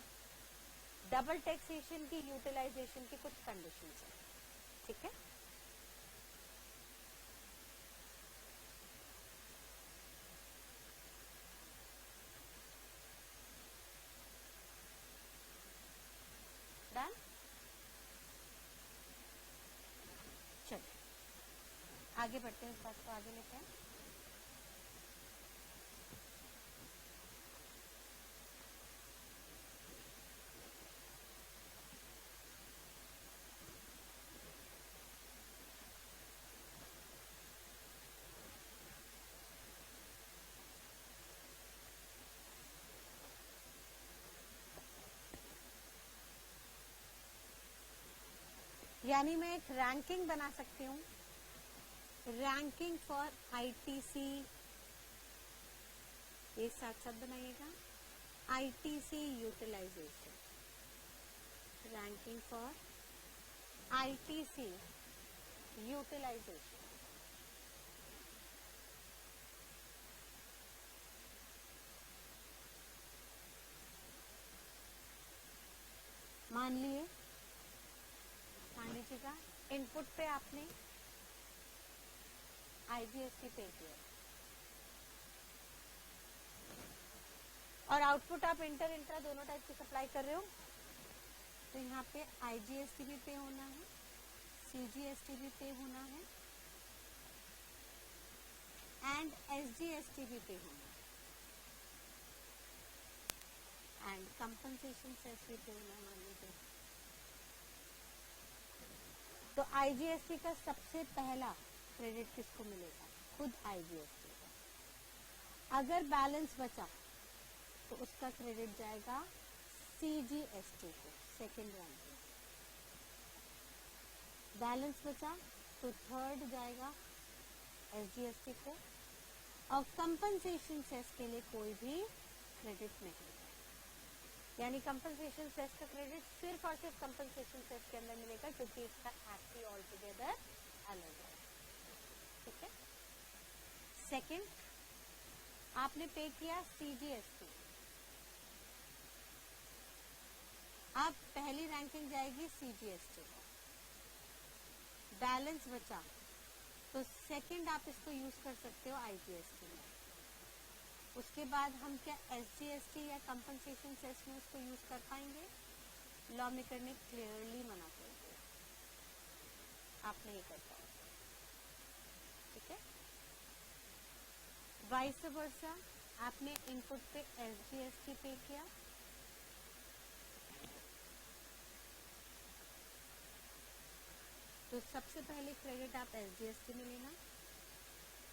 डबल टैक्सेशन की यूटिलाइजेशन की कुछ कंडीशंस हैं, ठीक है। डन। चलिए आगे बढ़ते हैं, इस बात को आगे लेते हैं। यानी मैं एक रैंकिंग बना सकती हूँ, रैंकिंग फॉर आईटीसी, ये साथ साथ बनाइएगा, ITC utilization, ranking for ITC utilization. मान लीजिएगा इनपुट पे आपने आईजीएसटी पे किया और आउटपुट आप इंटर इंट्रा दोनों टाइप से सप्लाई कर रहे हो, तो यहाँ पे आईजीएसटी भी पे होना है, सीजीएसटी भी पे होना है एंड एसजीएसटी भी पे होना है एंड कंपनसेशन सेस भी पे होना है। मान लीजिए तो आईजीएसटी का सबसे पहला क्रेडिट किसको मिलेगा? खुद आईजीएसटी को। अगर बैलेंस बचा तो उसका क्रेडिट जाएगा सीजीएसटी को, सेकेंड रैंक में। बैलेंस बचा तो थर्ड जाएगा एसजीएसटी को। और कंपनसेशन सेस के लिए कोई भी क्रेडिट नहीं है, यानी कंपनसेशन सेस का क्रेडिट सिर्फ और सिर्फ कंपनसेशन सेस के अंदर मिलेगा, क्योंकि इसका एक्ट ही ऑल टुगेदर अलग है। ठीक है। सेकंड, आपने पे किया सीजीएसटी, अब पहली रैंकिंग जाएगी सीजीएसटी को। बैलेंस बचा तो सेकंड आप इसको यूज कर सकते हो आईजीएसटी में। उसके बाद हम क्या एसजीएसटी या कंपनसेशन सेस में उसको यूज कर पाएंगे? लॉ मेकर ने क्लियरली मना कर दिया, आप नहीं कर पाओगे। ठीक है। वाइस वर्सा, आपने इनपुट पे एसजीएसटी पे किया, तो सबसे पहले क्रेडिट आप एसजीएसटी में लेना।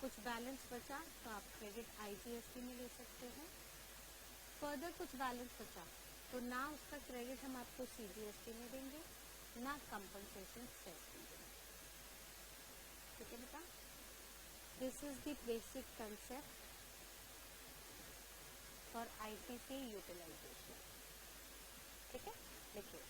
कुछ बैलेंस बचा तो आप क्रेडिट आईजीएसटी में ले सकते हैं। फर्दर कुछ बैलेंस बचा तो ना उसका क्रेडिट हम आपको सीजीएसटी में देंगे, ना कंपनसेशन सेस में देंगे। ठीक है बेटा, this is the basic concept for ITC utilization. ठीक है, लिखिए।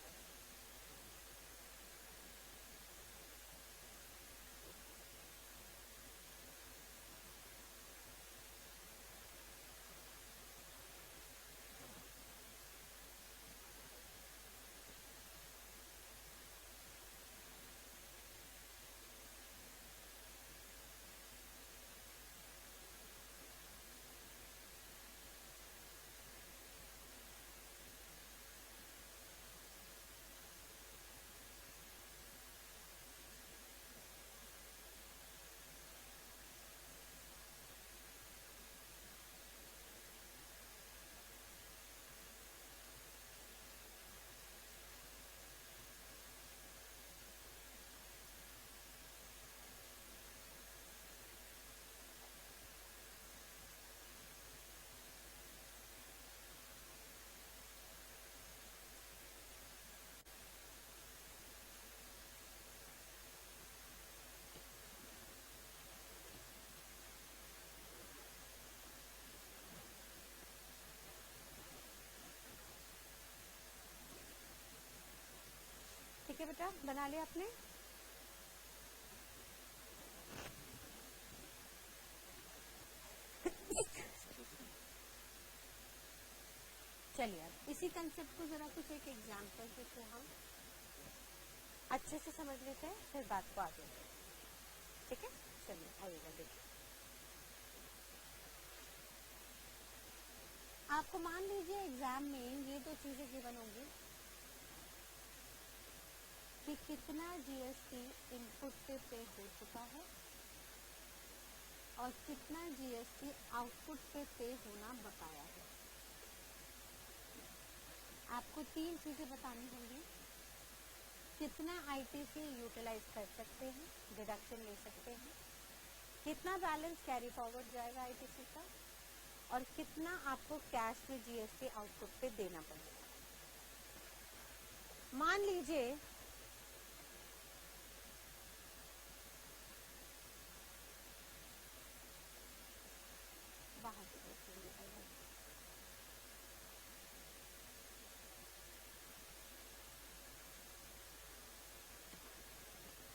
ठीक है बेटा, बना लिया आपने? चलिए अब इसी कंसेप्ट को जरा कुछ एक एग्जांपल के थ्रू हम अच्छे से समझ लेते हैं, फिर बात को आगे बढ़ते हैं। ठीक है, चलिए आइएगा। देखिए, आपको मान लीजिए एग्जाम में ये दो चीजें गिवन होंगी कि कितना जीएसटी इनपुट पे हो चुका है और कितना जीएसटी आउटपुट पे होना बकाया है। आपको तीन चीजें बतानी होंगी, कितना आईटीसी यूटिलाइज कर सकते हैं, डिडक्शन ले सकते हैं, कितना बैलेंस कैरी फॉरवर्ड जाएगा आईटीसी का, और कितना आपको कैश में जीएसटी आउटपुट पे देना पड़ेगा। मान लीजिए बाहर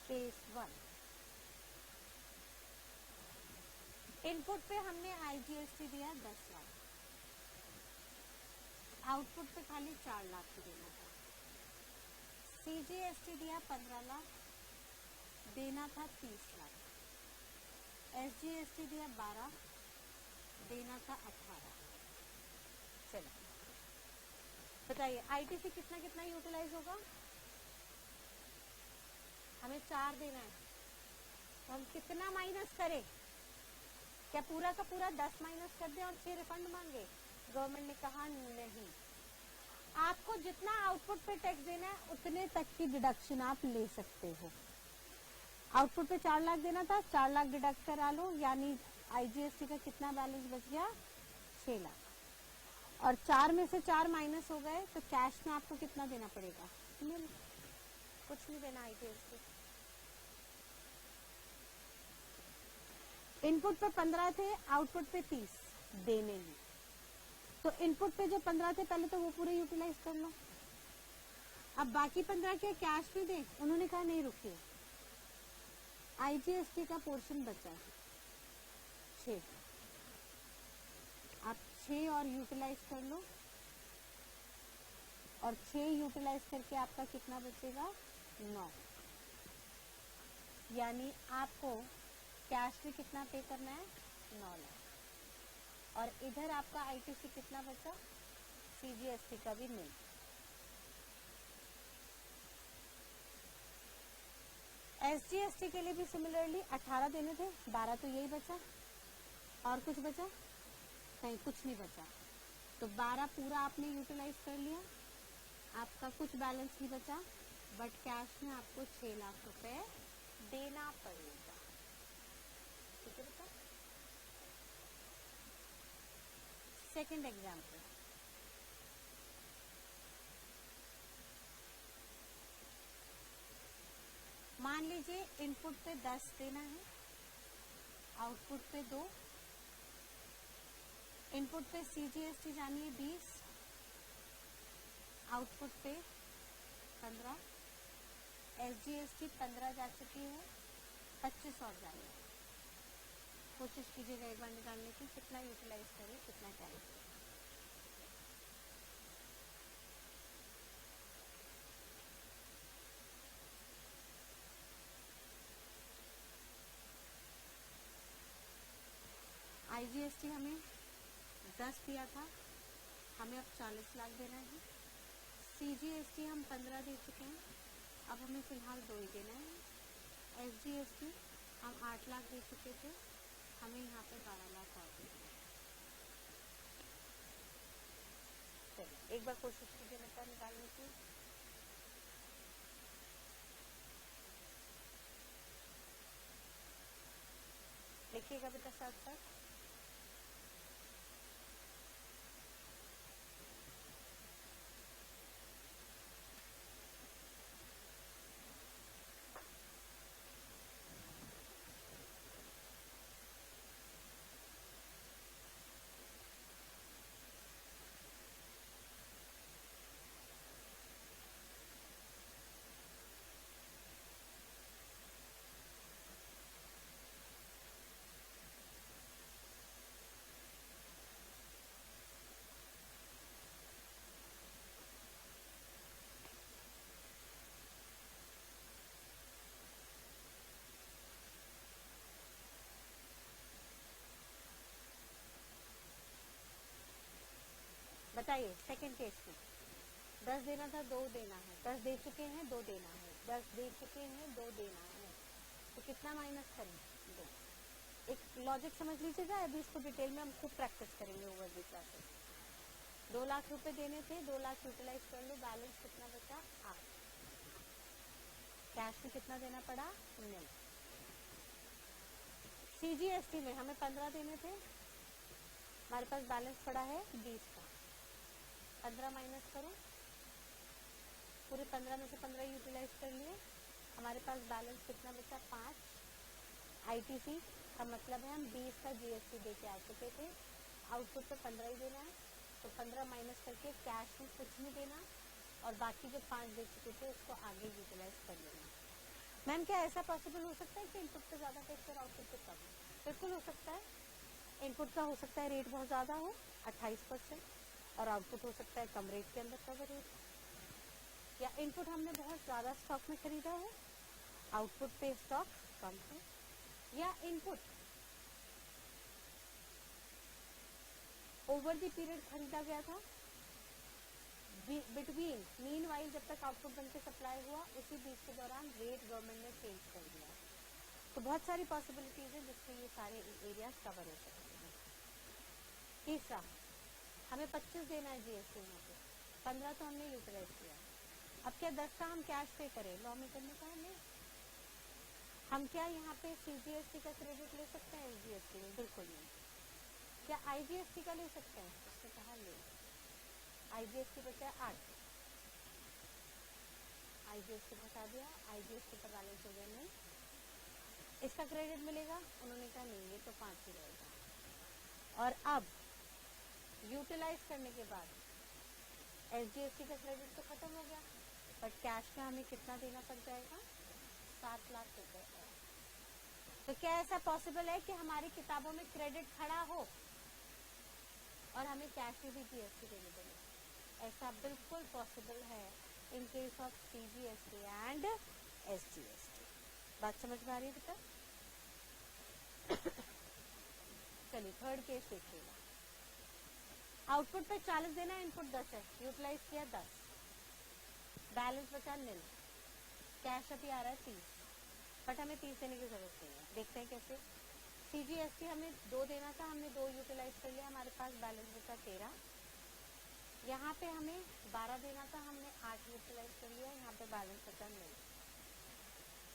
केस 1, इनपुट पे हमने आईजीएसटी दिया 10 लाख, आउटपुट पे खाली 4 लाख की देना था। सीजीएसटी दिया 15 लाख, देना था 30 लाख। एसजीएसटी दिया 12, देना था 18। चलिए बताइए आईटीसी कितना कितना यूटिलाइज होगा? हमें 4 देना है, तो हम कितना माइनस करें? क्या पूरा का पूरा 10 माइनस कर दें और 6 रिफंड मांगे? गवर्नमेंट ने कहा नहीं, आपको जितना आउटपुट पे टैक्स देना है उतने तक की डिडक्शन आप ले सकते हो। आउटपुट पे 4 लाख देना था, 4 लाख डिडक्ट करा लो, यानी आईजीएसटी का कितना बैलेंस बच गया, 6 लाख। और 4 में से 4 माइनस हो गए तो कैश में आपको कितना देना पड़ेगा, नहीं, कुछ नहीं देना आईजीएसटी। इनपुट पे 15 थे, आउटपुट पे 30 देने हैं, तो इनपुट पे जो 15 थे पहले तो वो पूरे यूटिलाइज कर लो। अब बाकी 15 क्या कैश में दें, उन्होंने कहा नहीं रुकिए, आईजीएसटी का पोर्शन बचा 6, आप 6 और यूटिलाइज कर लो, और 6 यूटिलाइज करके आपका कितना बचेगा, 9। यानी आपको कैश में कितना पे करना है, 9 लाख। और इधर आपका आईटीसी कितना बचा, सीजीएसटी का भी नहीं। एसजीएसटी के लिए भी सिमिलरली 18 देने थे, 12 तो यही बचा, और कुछ बचा नहीं, कुछ नहीं बचा, तो 12 पूरा आपने यूटिलाइज कर लिया, आपका कुछ बैलेंस नहीं बचा, बट कैश में आपको 6 लाख रुपए देना पड़ेगा। ठीक है बेटा। सेकेंड एग्जाम्पल, मान लीजिए इनपुट पे 10 देना है, आउटपुट पे 2, इनपुट पे सीजीएसटी जानी है 20, आउटपुट पे 15, एसजीएसटी 15 जा चुकी है, 25 और जानी है। कोशिश कीजिएगा एक बार निकालने की, कितना यूटिलाइज करें, कितना कैरी करें। आईजीएसटी हमें 10 दिया था, हमें अब 40 लाख देना है। सीजीएसटी हम 15 दे चुके हैं, अब हमें फिलहाल 2 ही देना है। एसजीएसटी हम 8 लाख दे चुके थे, हमें यहाँ पे 12 लाख और देना है। चलिए एक बार कोशिश कीजिए बेटा निकालने की। लिखिएगा बेटा साथ साथ। बताइए सेकंड केस में 10 देना था, 2 देना है, 10 दे चुके हैं, 2 देना है, 10 दे चुके हैं, 2 देना है, तो कितना माइनस करें, 2। एक लॉजिक समझ लीजिएगा, अभी इसको डिटेल में हम खूब प्रैक्टिस करेंगे ओवर द क्लासेस। 2 लाख रुपए देने थे, 2 लाख यूटिलाइज कर लो, बैलेंस कितना बचा, 8। कैश में कितना देना पड़ा, 9। सीजीएसटी में हमें 15 देने थे, हमारे पास बैलेंस पड़ा है 20 का, 15 माइनस करो, पूरे 15 में से 15 यूटिलाइज कर लिए, हमारे पास बैलेंस कितना बचा, 5। आईटीसी का मतलब है हम 20 का जीएसटी दे के आ चुके थे, आउटपुट पे 15 ही देना है, तो 15 माइनस करके कैश में कुछ नहीं देना, और बाकी जो 5 दे चुके थे उसको आगे यूटिलाइज कर लेना। मैम क्या ऐसा पॉसिबल हो सकता है कि इनपुट पे ज़्यादा टैक्स और आउटपुट पे कम? बिल्कुल हो सकता है। इनपुट का हो सकता है रेट बहुत ज़्यादा हो 28%, और आउटपुट हो सकता है कम रेट के अंदर कवर हो, या इनपुट हमने बहुत ज़्यादा स्टॉक में खरीदा हो, आउटपुट पे स्टॉक कम है, या इनपुट ओवर द पीरियड खरीदा गया था, बिटवीन मीन वाइल जब तक आउटपुट बन के सप्लाई हुआ उसी बीच के दौरान रेट गवर्नमेंट ने चेंज कर दिया। तो बहुत सारी पॉसिबिलिटीज है जिससे ये सारे एरियाज कवर हो सकते हैं। तीसरा, हमें 25 देना है जीएसटी में से, 15 तो हमने यूटिलाइज किया, अब क्या 10 का हम कैश पे करें, लॉ में करने का है नहीं, हम क्या यहाँ पे CGST का क्रेडिट ले सकते हैं SGST में? बिल्कुल नहीं। क्या IGST का ले सकते हैं? उसने कहा ले। IGST बचा 8, IGST घटा दिया, IGST का बैलेंस हो गया नहीं। इसका क्रेडिट मिलेगा? उन्होंने कहा नहीं, ये तो 5 ही रहेगा। और अब यूटिलाइज करने के बाद SGST का क्रेडिट तो खत्म हो गया, बट कैश में हमें कितना देना पड़ जाएगा? 7 लाख रुपए। तो क्या ऐसा पॉसिबल है कि हमारी किताबों में क्रेडिट खड़ा हो और हमें कैश में भी GST देने पड़े? ऐसा बिल्कुल पॉसिबल है in case of CGST and SGST। बात समझ में आ रही है बेटा? चलिए थर्ड केस देखिएगा। आउटपुट पे 40 देना है, इनपुट 10 है, यूटिलाइज किया 10, बैलेंस बचा नील, कैश अभी आ रहा है 30, बट हमें 30 देने की जरूरत नहीं है। देखते हैं कैसे। CGST हमें 2 देना था, हमने 2 यूटिलाइज कर लिया, हमारे पास बैलेंस बचा 13। यहाँ पे हमें 12 देना था, हमने 8 यूटिलाइज कर लिया, यहाँ पे बैलेंस बचा नील।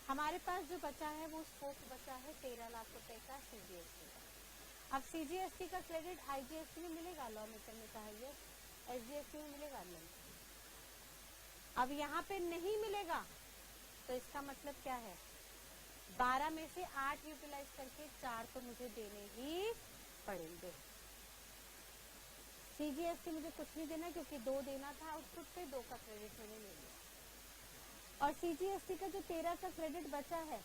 हमारे पास जो बचा है वो स्कोप बचा है 13 लाख रुपए का CGST का। अब CGST का क्रेडिट IGST में मिलेगा? लॉ मेकर ने कहा यस। SGST में मिलेगा? नहीं। अब यहाँ पे नहीं मिलेगा, तो इसका मतलब क्या है? 12 में से 8 यूटिलाइज करके 4 तो मुझे देने ही पड़ेंगे। CGST मुझे कुछ नहीं देना क्योंकि 2 देना था आउटपुट पे, 2 का क्रेडिट मैंने ले लिया। और CGST का जो 13 का क्रेडिट बचा है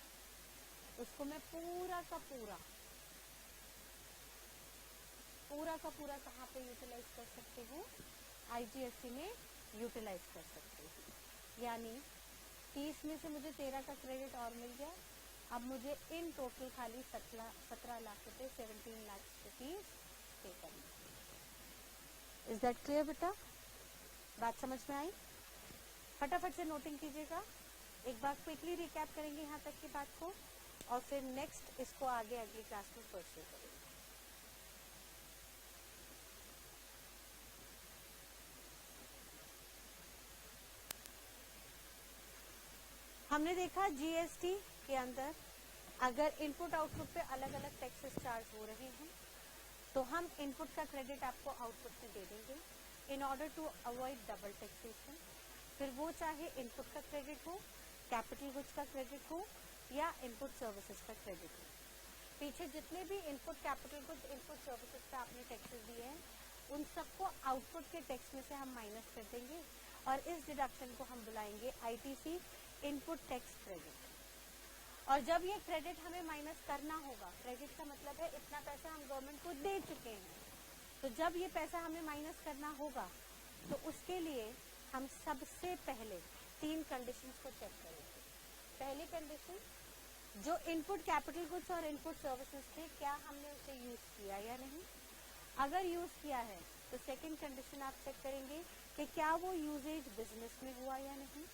उसको मैं पूरा का पूरा कहाँ पे यूटिलाइज कर सकती हूँ? IGST में यूटिलाइज कर सकती हूँ। यानी 30 में से मुझे 13 का क्रेडिट और मिल गया। अब मुझे इन टोटल खाली 17 लाख रुपए 17 लाख रुपीज पे करना। इज दैट क्लियर बेटा? बात समझ में आई? फटाफट से नोटिंग कीजिएगा। एक बार क्विकली रिकैप करेंगे यहाँ तक की बात को और फिर नेक्स्ट इसको आगे अगली क्लास में परस्यू करेंगे। हमने देखा GST के अंदर अगर इनपुट आउटपुट पे अलग अलग टैक्सेस चार्ज हो रहे हैं तो हम इनपुट का क्रेडिट आपको आउटपुट में दे देंगे in order to avoid double taxation. फिर वो चाहे इनपुट का क्रेडिट हो, कैपिटल गुड्स का क्रेडिट हो या इनपुट सर्विसेज का क्रेडिट हो। पीछे जितने भी input capital goods, input services पे आपने टैक्सेस दिए हैं उन सबको आउटपुट के टैक्स में से हम माइनस कर देंगे और इस डिडक्शन को हम बुलाएंगे ITC, इनपुट टैक्स क्रेडिट। और जब ये क्रेडिट हमें माइनस करना होगा, क्रेडिट का मतलब है इतना पैसा हम गवर्नमेंट को दे चुके हैं, तो जब ये पैसा हमें माइनस करना होगा तो उसके लिए हम सबसे पहले 3 कंडीशंस को चेक करेंगे। पहली कंडीशन, जो इनपुट कैपिटल गुड्स और इनपुट सर्विसेज थे क्या हमने उसे यूज किया या नहीं। अगर यूज किया है तो सेकंड कंडीशन आप चेक करेंगे कि क्या वो यूजेज बिजनेस में हुआ या नहीं।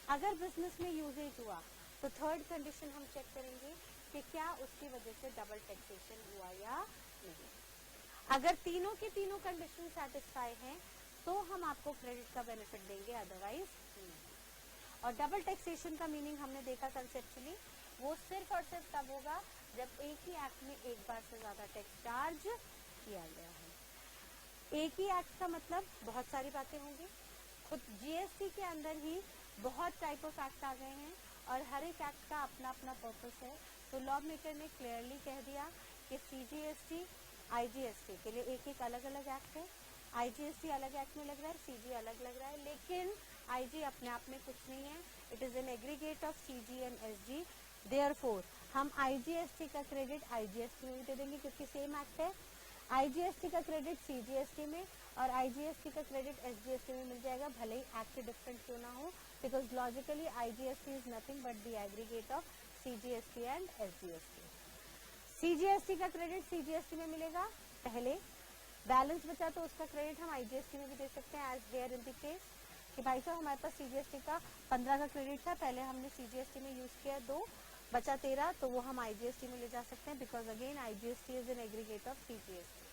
अगर बिजनेस में यूजेज हुआ तो थर्ड कंडीशन हम चेक करेंगे कि क्या उसकी वजह से डबल टैक्सेशन हुआ या नहीं। अगर तीनों की तीनों कंडीशन सेटिस्फाई हैं तो हम आपको क्रेडिट का बेनिफिट देंगे, अदरवाइज नहीं। और डबल टैक्सेशन का मीनिंग हमने देखा कंसेप्चुअली, वो सिर्फ और सिर्फ तब होगा जब एक ही एक्ट में एक बार से ज्यादा टैक्स चार्ज किया गया है। एक ही एक्ट का मतलब बहुत सारी बातें होंगी। खुद GST के अंदर ही बहुत टाइप ऑफ एक्ट आ गए हैं और हर एक एक्ट का अपना अपना पर्पस है। तो लॉ मेकर ने क्लियरली कह दिया कि CGST, IGST के लिए एक एक अलग अलग एक्ट है। IGST अलग एक्ट में लग रहा है, CG अलग लग रहा है, लेकिन IG अपने आप में कुछ नहीं है। It is an aggregate of CG and SG। Therefore हम IGST का क्रेडिट IGST में भी दे देंगे क्योंकि सेम एक्ट है। IGST का क्रेडिट CGST में और IGST का क्रेडिट SGST में मिल जाएगा, भले ही एक्ट डिफरेंट क्यों ना हो, because logically IGST is nothing but the aggregate of CGST and SGST। CGST का क्रेडिट CGST में मिलेगा पहले, बैलेंस बचा तो उसका क्रेडिट हम IGST में भी दे सकते हैं as there in the case कि भाई साहब हमारे पास CGST का 15 का क्रेडिट था, पहले हमने CGST में यूज किया 2, बचा 13, तो वो हम IGST में ले जा सकते हैं because again IGST is an aggregate of CGST।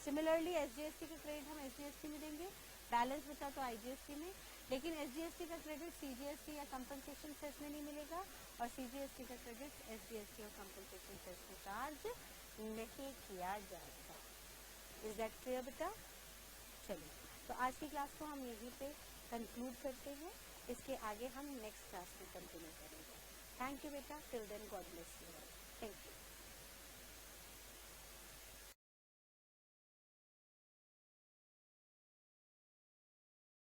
Similarly SGST का क्रेडिट हम SGST में देंगे, बैलेंस बचा तो IGST में, लेकिन एसजीएसटी का क्रेडिट सीजीएसटी या कंपनसेशन सेस में नहीं मिलेगा और सीजीएसटी का क्रेडिट एसजीएसटी और कंपनसेशन सेस में चार्ज नहीं किया जाएगा। इज दैट क्लियर बेटा? चलिए, तो आज की क्लास को हम यहीं पे कंक्लूड करते हैं, इसके आगे हम नेक्स्ट क्लास में कंटिन्यू करेंगे। थैंक यू बेटा, till then God bless you.